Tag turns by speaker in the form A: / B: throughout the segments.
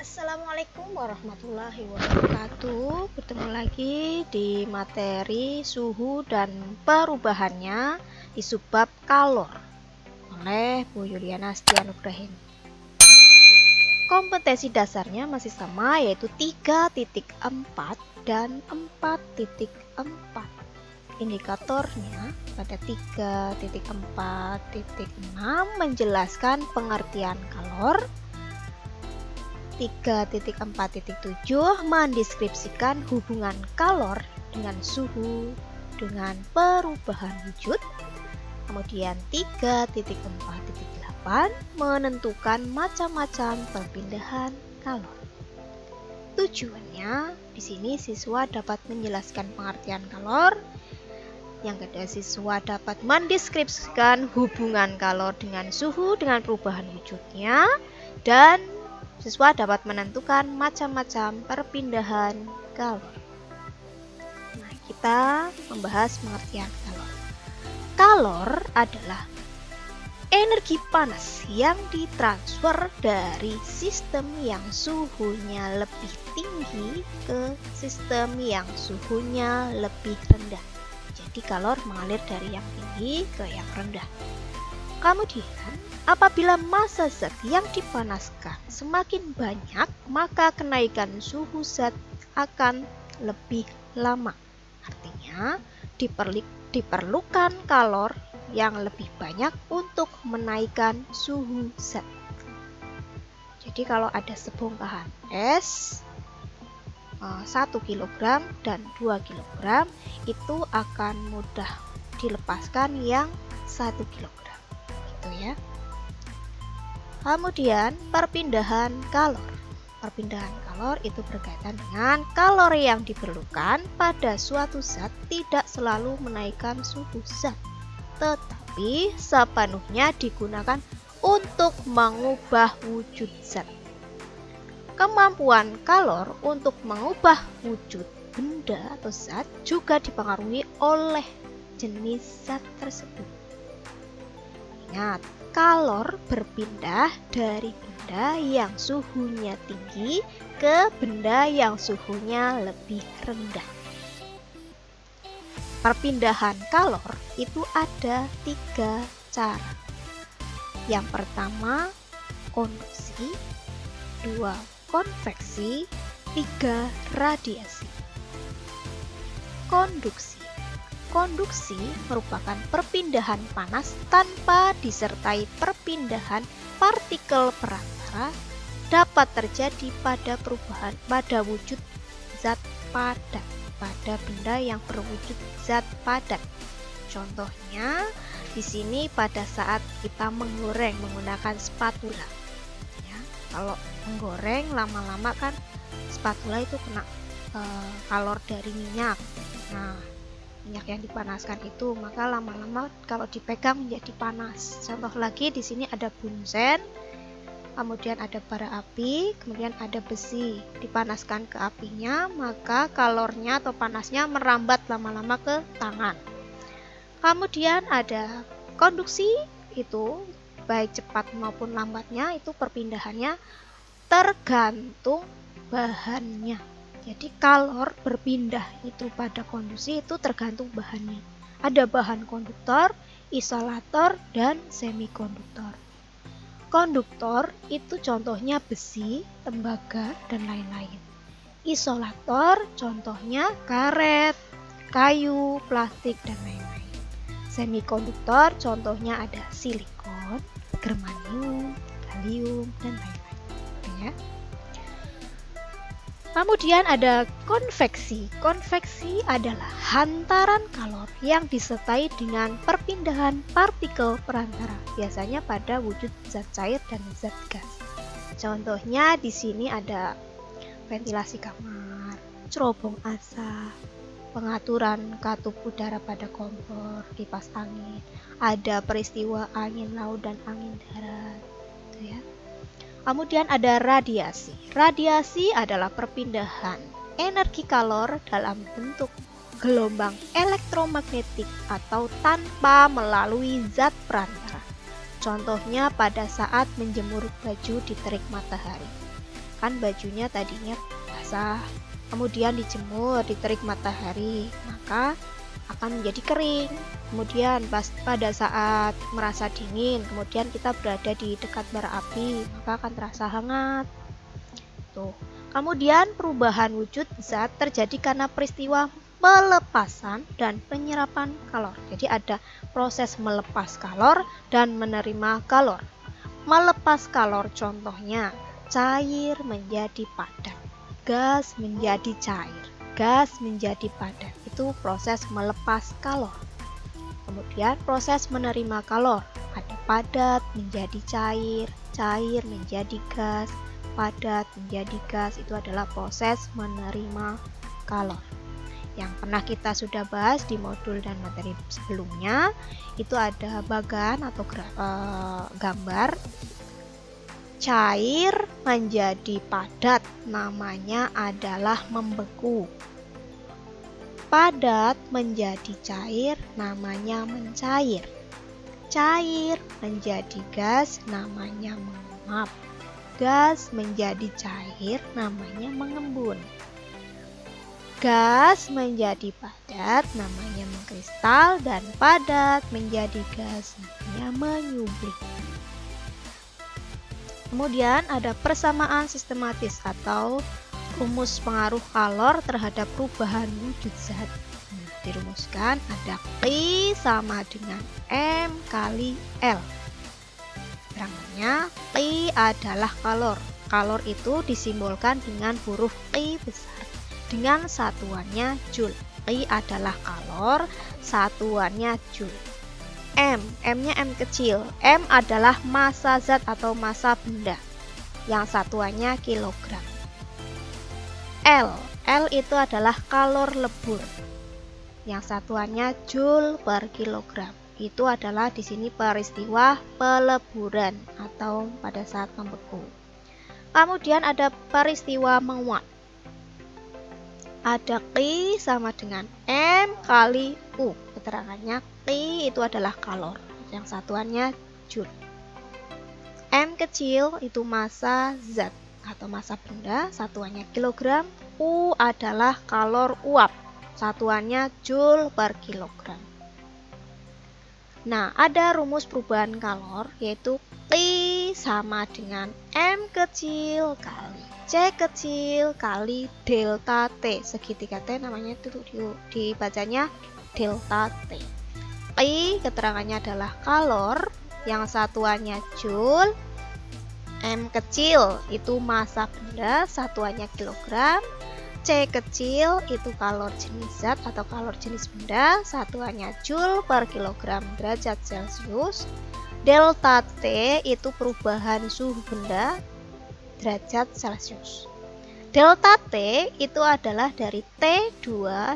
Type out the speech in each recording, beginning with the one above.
A: Assalamualaikum warahmatullahi wabarakatuh. Bertemu lagi di materi suhu dan perubahannya di subbab kalor oleh Bu Yuliana Stianugrahini. Kompetensi dasarnya masih sama, yaitu 3.4 dan 4.4. Indikatornya pada 3.4.6 menjelaskan pengertian kalor. 3.4.7 mendeskripsikan hubungan kalor dengan suhu dengan perubahan wujud. Kemudian 3.4.8 menentukan macam-macam perpindahan kalor. Tujuannya di sini siswa dapat menjelaskan pengertian kalor. Yang kedua, siswa dapat mendeskripsikan hubungan kalor dengan suhu dengan perubahan wujudnya, dan siswa dapat menentukan macam-macam perpindahan kalor. Nah, kita membahas pengertian kalor. Kalor adalah energi panas yang ditransfer dari sistem yang suhunya lebih tinggi ke sistem yang suhunya lebih rendah. Jadi kalor mengalir dari yang tinggi ke yang rendah. Kemudian, apabila massa zat yang dipanaskan semakin banyak, maka kenaikan suhu zat akan lebih lama. Artinya, diperlukan kalor yang lebih banyak untuk menaikkan suhu zat. Jadi kalau ada sebongkahan es 1 kg dan 2 kg, itu akan mudah dilepaskan yang 1 kg. Gitu ya. Kemudian perpindahan kalor. Perpindahan kalor itu berkaitan dengan kalori yang diperlukan pada suatu zat tidak selalu menaikkan suhu zat, tetapi sepenuhnya digunakan untuk mengubah wujud zat. Kemampuan kalor untuk mengubah wujud benda atau zat juga dipengaruhi oleh jenis zat tersebut. Ingat, kalor berpindah dari benda yang suhunya tinggi ke benda yang suhunya lebih rendah. Perpindahan kalor itu ada 3 cara. Yang pertama, konduksi, 2, konveksi, 3, radiasi. Konduksi. Konduksi merupakan perpindahan panas tanpa disertai perpindahan partikel perantara, dapat terjadi pada wujud zat padat, pada benda yang berwujud zat padat. Contohnya di sini pada saat kita menggoreng menggunakan spatula. Ya, kalau menggoreng lama-lama kan spatula itu kena kalor dari minyak. Nah, minyak yang dipanaskan itu maka lama-lama kalau dipegang menjadi panas. Contoh lagi di sini ada bunsen, kemudian ada bara api, kemudian ada besi. Dipanaskan ke apinya, maka kalornya atau panasnya merambat lama-lama ke tangan. Kemudian ada konduksi, itu baik cepat maupun lambatnya itu perpindahannya tergantung bahannya. Jadi kalor berpindah itu pada konduksi itu tergantung bahannya. Ada bahan konduktor, isolator, dan semikonduktor. Konduktor itu contohnya besi, tembaga, dan lain-lain. Isolator contohnya karet, kayu, plastik, dan lain-lain. Semikonduktor contohnya ada silikon, germanium, gallium, dan lain-lain. Ya. Kemudian ada konveksi. Konveksi adalah hantaran kalor yang disertai dengan perpindahan partikel perantara, biasanya pada wujud zat cair dan zat gas. Contohnya di sini ada ventilasi kamar, cerobong asap, pengaturan katup udara pada kompor, kipas angin, ada peristiwa angin laut dan angin darat, gitu ya. Kemudian ada radiasi. Radiasi adalah perpindahan energi kalor dalam bentuk gelombang elektromagnetik atau tanpa melalui zat perantara. Contohnya pada saat menjemur baju di terik matahari. misalkan bajunya tadinya basah, kemudian dijemur di terik matahari, maka akan menjadi kering. Kemudian pada saat merasa dingin, kemudian kita berada di dekat bara api, maka akan terasa hangat. Tuh. Kemudian perubahan wujud zat terjadi karena peristiwa pelepasan dan penyerapan kalor. Jadi ada proses melepas kalor dan menerima kalor. Melepas kalor contohnya cair menjadi padat, gas menjadi cair, gas menjadi padat. Itu proses melepas kalor. Kemudian proses menerima kalor, ada padat menjadi cair, cair menjadi gas, padat menjadi gas. Itu adalah proses menerima kalor yang pernah kita sudah bahas di modul dan materi sebelumnya. Itu ada bagan atau gambar cair menjadi padat, namanya adalah membeku. Padat menjadi cair, namanya mencair. Cair menjadi gas, namanya menguap. Gas menjadi cair, namanya mengembun. Gas menjadi padat, namanya mengkristal, dan padat menjadi gas, namanya menyublim. Kemudian ada persamaan sistematis atau rumus pengaruh kalor terhadap perubahan wujud zat. Dirumuskan ada Q sama dengan M kali L. Terangannya Q adalah kalor. Kalor itu disimbolkan dengan huruf Q besar dengan satuannya Joule. Q adalah kalor, satuannya Joule. M-nya M kecil. M adalah massa zat atau massa benda yang satuannya kilogram. L itu adalah kalor lebur yang satuannya Joule per kilogram. Itu adalah di sini peristiwa peleburan atau pada saat membeku. Kemudian ada peristiwa menguap. Ada Q sama dengan M kali U. Keterangannya Q itu adalah kalor, yang satuannya Joule. M kecil itu massa zat atau massa benda, satuannya kilogram. U adalah kalor uap, satuannya Joule per kilogram. Nah, ada rumus perubahan kalor yaitu Q sama dengan M kecil kali C kecil kali delta T. Segitiga T namanya itu dibacanya delta T. Q keterangannya adalah kalor, yang satuannya Joule. M kecil itu massa benda, satuannya kilogram. C kecil itu kalor jenis zat atau kalor jenis benda, satuannya Joule per kilogram derajat Celcius. Delta T itu perubahan suhu benda derajat Celcius. Delta T itu adalah dari T2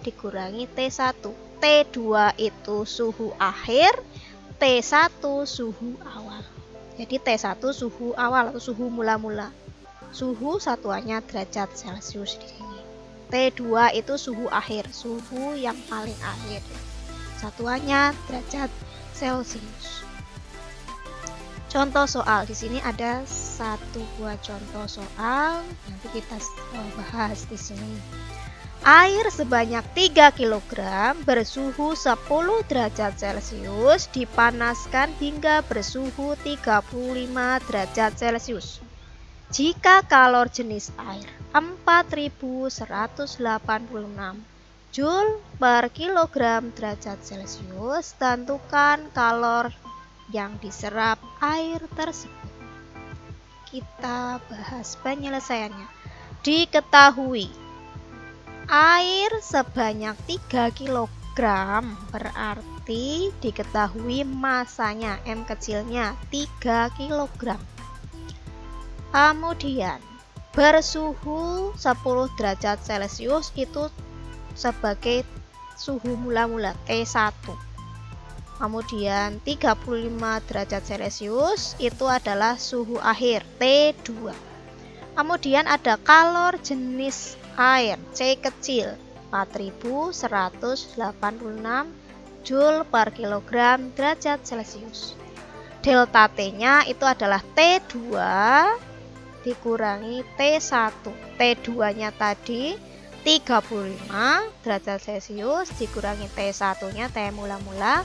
A: dikurangi T1. T2 itu suhu akhir, T1 suhu awal. Jadi T1 suhu awal atau suhu mula-mula. Suhu satuannya derajat Celcius di sini. T2 itu suhu akhir, suhu yang paling akhir. Satuannya derajat Celcius. Contoh soal di sini ada satu buah contoh soal, nanti kita bahas di sini. Air sebanyak 3 kg bersuhu 10 derajat Celcius dipanaskan hingga bersuhu 35 derajat Celcius. Jika kalor jenis air 4186 Joule per kilogram derajat Celcius, tentukan kalor yang diserap air tersebut. Kita bahas penyelesaiannya. Diketahui air sebanyak 3 kg berarti diketahui masanya M kecilnya 3 kg. Kemudian bersuhu 10 derajat Celcius itu sebagai suhu mula-mula T1. Kemudian 35 derajat Celcius itu adalah suhu akhir T2. Kemudian ada kalor jenis air C kecil 4186 Joule per kilogram derajat Celcius. Delta T-nya itu adalah T2 dikurangi T1. T2-nya tadi 35 derajat Celcius dikurangi T1-nya, T mula-mula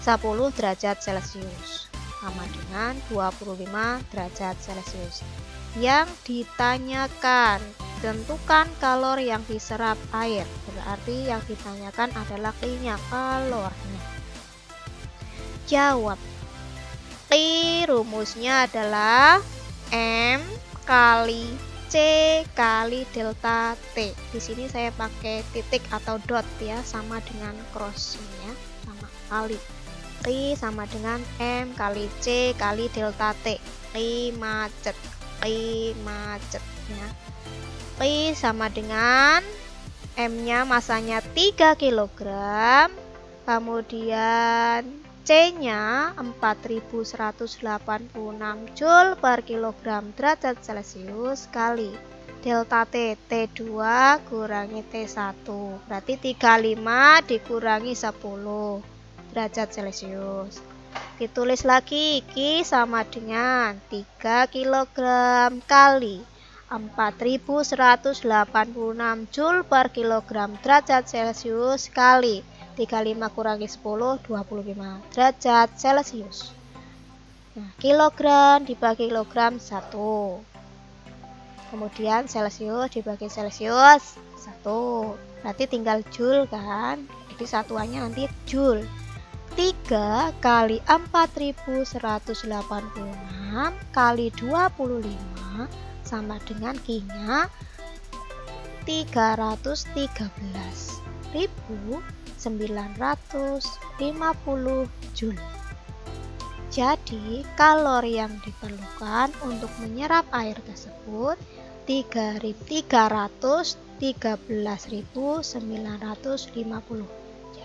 A: 10 derajat Celcius, sama dengan 25 derajat Celcius. Yang ditanyakan, tentukan kalor yang diserap air. Berarti yang ditanyakan adalah Q-nya, kalornya. Jawab. Q rumusnya adalah M kali C kali delta T. Di sini saya pakai titik atau dot ya, sama dengan cross ya, sama kali. Q sama dengan M kali C kali delta T. Q macet ya. Q sama dengan M-nya masanya 3 kg, kemudian C-nya 4186 Joule per kilogram derajat Celcius kali delta T, T2 kurangi T1. Berarti 35 dikurangi 10 derajat Celcius. Ditulis lagi, Q sama dengan 3 kg kali 4186 Joule per kilogram derajat Celcius kali 35 kurangi 10, 25 derajat Celcius. Nah, kilogram dibagi kilogram 1. Kemudian Celcius dibagi Celcius 1. Berarti tinggal Joule kan? Jadi satuannya nanti Joule. 3 kali 4186 kali 25 sama dengan Q-nya 313.950 Joule. Jadi kalori yang diperlukan untuk menyerap air tersebut 313.950.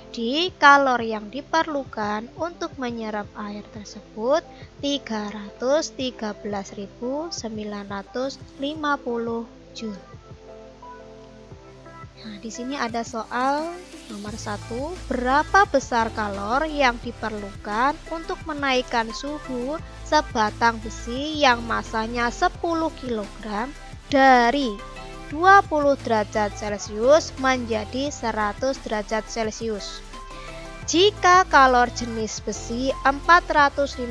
A: Jadi kalori yang diperlukan untuk menyerap air tersebut 313.950 Joule. Nah, di sini ada soal nomor 1. Berapa besar kalor yang diperlukan untuk menaikkan suhu sebatang besi yang masanya 10 kg dari 20 derajat Celcius menjadi 100 derajat Celcius. Jika kalor jenis besi 450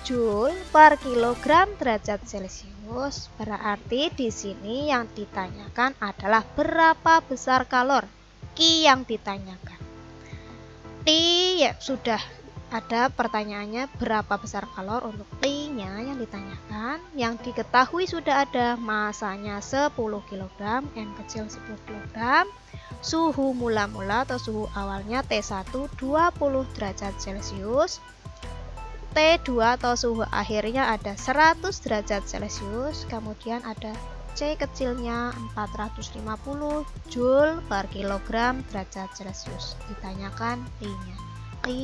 A: Joule per kilogram derajat Celcius, berarti di sini yang ditanyakan adalah berapa besar kalor. Q yang ditanyakan. T ya sudah ada pertanyaannya berapa besar kalor untuk Q-nya yang ditanyakan. Yang diketahui sudah ada masanya 10 kg, M kecil 10 kg. Suhu mula-mula atau suhu awalnya T1 20 derajat Celcius. T2 atau suhu akhirnya ada 100 derajat Celcius. Kemudian ada C kecilnya 450 Joule per kilogram derajat Celcius. Ditanyakan T-nya. Q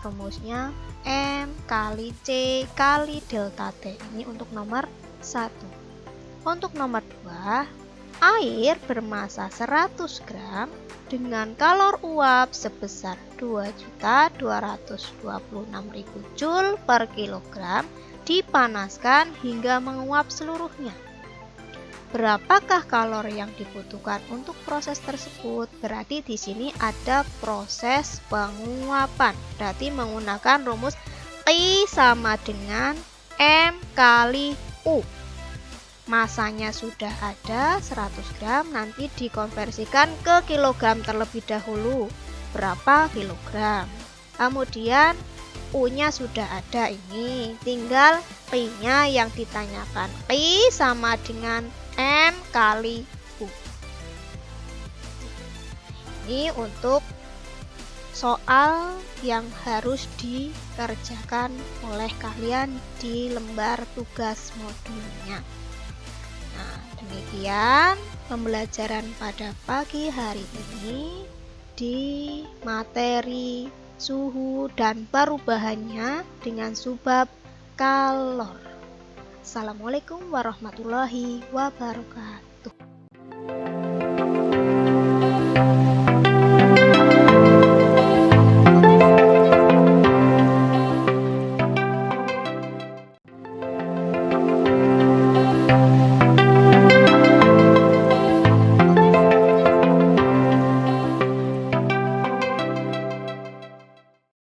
A: rumusnya M kali C kali delta T. Ini untuk nomor 1. Untuk nomor 2, air bermasa 100 gram dengan kalor uap sebesar 2.226.000 Joule per kilogram dipanaskan hingga menguap seluruhnya. Berapakah kalor yang dibutuhkan untuk proses tersebut? Berarti di sini ada proses penguapan. Berarti menggunakan rumus Q sama dengan M kali U. Masanya sudah ada 100 gram, nanti dikonversikan ke kilogram terlebih dahulu. Berapa kilogram? Kemudian U-nya sudah ada ini, tinggal Q-nya yang ditanyakan. Q sama dengan M kali U. Ini untuk soal yang harus dikerjakan oleh kalian di lembar tugas modulnya. Nah, demikian pembelajaran pada pagi hari ini di materi suhu dan perubahannya dengan subbab kalor. Assalamualaikum warahmatullahi wabarakatuh.